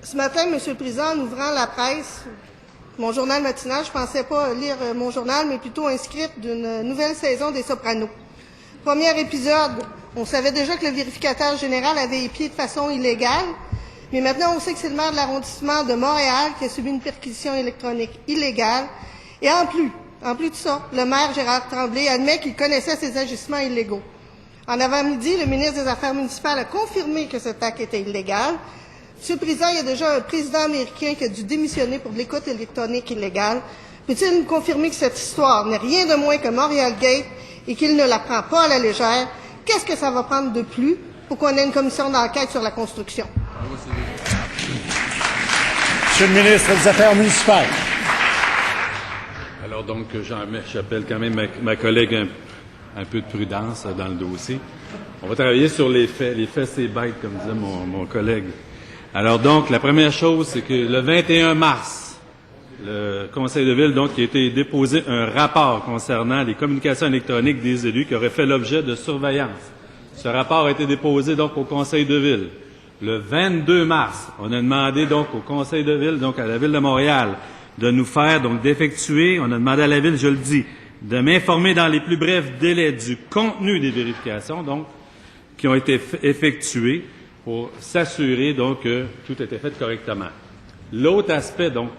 Ce matin, M. le Président, en ouvrant la presse, mon journal matinal, je ne pensais pas lire mon journal, mais plutôt un script d'une nouvelle saison des Sopranos. Premier épisode, on savait déjà que le vérificateur général avait épié de façon illégale, mais maintenant on sait que c'est le maire de l'arrondissement de Montréal qui a subi une perquisition électronique illégale. Et en plus de ça, le maire Gérard Tremblay admet qu'il connaissait ces agissements illégaux. En avant-midi, le ministre des Affaires municipales a confirmé que cet acte était illégal. Monsieur le Président, il y a déjà un président américain qui a dû démissionner pour de l'écoute électronique illégale. Peut-il nous confirmer que cette histoire n'est rien de moins que Montréal Gate et qu'il ne la prend pas à la légère? Qu'est-ce que ça va prendre de plus pour qu'on ait une commission d'enquête sur la construction? Monsieur le ministre des Affaires municipales. Alors donc, j'appelle quand même ma collègue un peu de prudence dans le dossier. On va travailler sur les faits. Les faits, c'est bête, comme disait mon collègue. Alors donc, la première chose, c'est que le 21 mars, le Conseil de ville, donc, il a été déposé un rapport concernant les communications électroniques des élus qui auraient fait l'objet de surveillance. Ce rapport a été déposé donc au Conseil de ville. Le 22 mars, on a demandé donc au Conseil de ville, donc à la Ville de Montréal, de nous faire, donc d'effectuer, on a demandé à la Ville, je le dis, de m'informer dans les plus brefs délais du contenu des vérifications, donc, qui ont été effectuées pour s'assurer, donc, que tout était fait correctement. L'autre aspect, donc,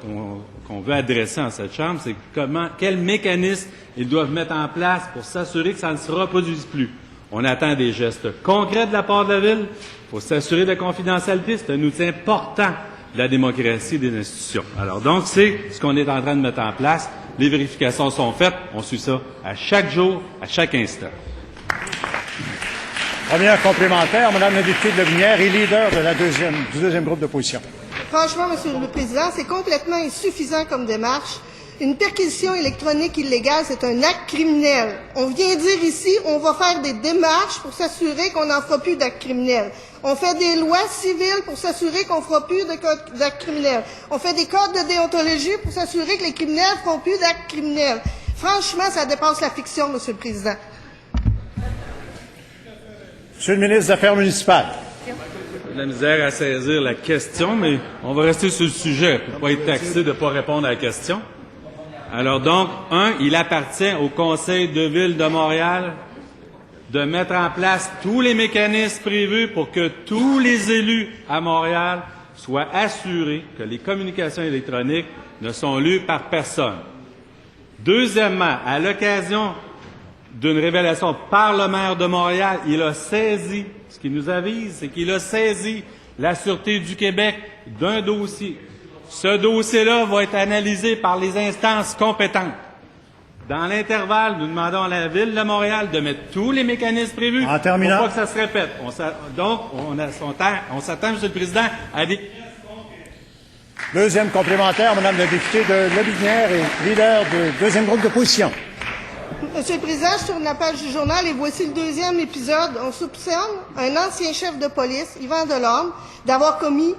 qu'on veut adresser en cette Chambre, c'est quel mécanisme ils doivent mettre en place pour s'assurer que ça ne se reproduise plus. On attend des gestes concrets de la part de la Ville pour s'assurer de la confidentialité. C'est un outil important de la démocratie et des institutions. Alors donc, c'est ce qu'on est en train de mettre en place. Les vérifications sont faites. On suit ça à chaque jour, à chaque instant. Première complémentaire, Mme la députée de Lobinière et leader de du deuxième groupe d'opposition. Franchement, Monsieur le Président, c'est complètement insuffisant comme démarche. Une perquisition électronique illégale, c'est un acte criminel. On vient dire ici, on va faire des démarches pour s'assurer qu'on n'en fera plus d'actes criminels. On fait des lois civiles pour s'assurer qu'on ne fera plus d'actes criminels. On fait des codes de déontologie pour s'assurer que les criminels ne feront plus d'actes criminels. Franchement, ça dépasse la fiction, Monsieur le Président. Monsieur le ministre des Affaires municipales. J'ai de la misère à saisir la question, mais on va rester sur le sujet pour ne pas être taxé de ne pas répondre à la question. Alors donc, il appartient au Conseil de ville de Montréal de mettre en place tous les mécanismes prévus pour que tous les élus à Montréal soient assurés que les communications électroniques ne sont lues par personne. Deuxièmement, à l'occasion d'une révélation par le maire de Montréal, il a saisi, ce qui nous avise, c'est qu'il a saisi la Sûreté du Québec d'un dossier. Ce dossier-là va être analysé par les instances compétentes. Dans l'intervalle, nous demandons à la Ville de Montréal de mettre tous les mécanismes prévus en terminant, pour pas que ça se répète. Donc, on s'attend, M. le Président, à des... Deuxième complémentaire, Mme la députée de Lobinière et leader du deuxième groupe d'opposition. Monsieur le Président, je tourne la page du journal et voici le deuxième épisode. On soupçonne un ancien chef de police, Yvan Delorme, d'avoir commis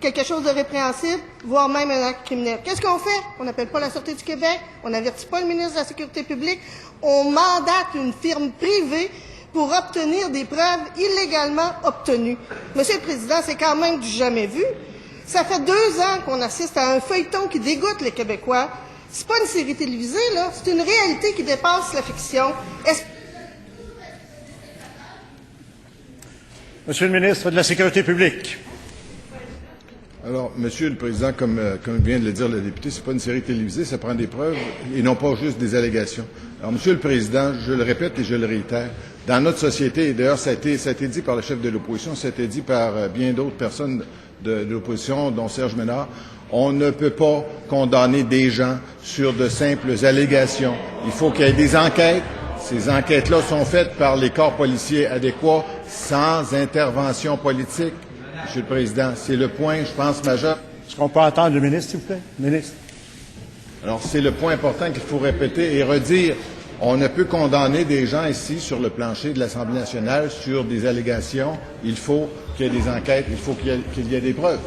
quelque chose de répréhensible, voire même un acte criminel. Qu'est-ce qu'on fait? On n'appelle pas la Sûreté du Québec, on n'avertit pas le ministre de la Sécurité publique, on mandate une firme privée pour obtenir des preuves illégalement obtenues. Monsieur le Président, c'est quand même du jamais vu. Ça fait 2 ans qu'on assiste à un feuilleton qui dégoûte les Québécois. C'est pas une série télévisée, là, c'est une réalité qui dépasse la fiction. Monsieur le ministre de la Sécurité publique. Alors, Monsieur le Président, comme vient de le dire le député, c'est pas une série télévisée, ça prend des preuves et non pas juste des allégations. Alors, Monsieur le Président, je le répète et je le réitère, dans notre société, et d'ailleurs ça a été dit par le chef de l'opposition, ça a été dit par bien d'autres personnes de l'opposition, dont Serge Ménard, on ne peut pas condamner des gens sur de simples allégations. Il faut qu'il y ait des enquêtes. Ces enquêtes-là sont faites par les corps policiers adéquats, sans intervention politique. Monsieur le Président, c'est le point, je pense, majeur. Est-ce qu'on peut entendre le ministre, s'il vous plaît? Ministre. Alors, c'est le point important qu'il faut répéter et redire. On ne peut condamner des gens ici sur le plancher de l'Assemblée nationale sur des allégations. Il faut qu'il y ait des enquêtes, il faut qu'il y ait des preuves.